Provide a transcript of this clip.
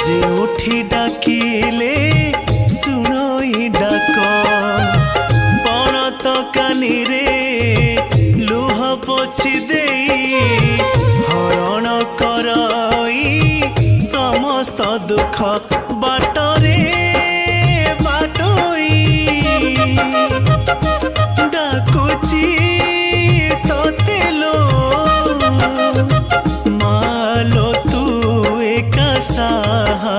जे उठी डाकिले सुनई डाक पण तो कानी रे लुह पोछि देई हरण करई समस्त दुख बाटरे बाटोई डाकुची तोते लो मालो तू एका साहा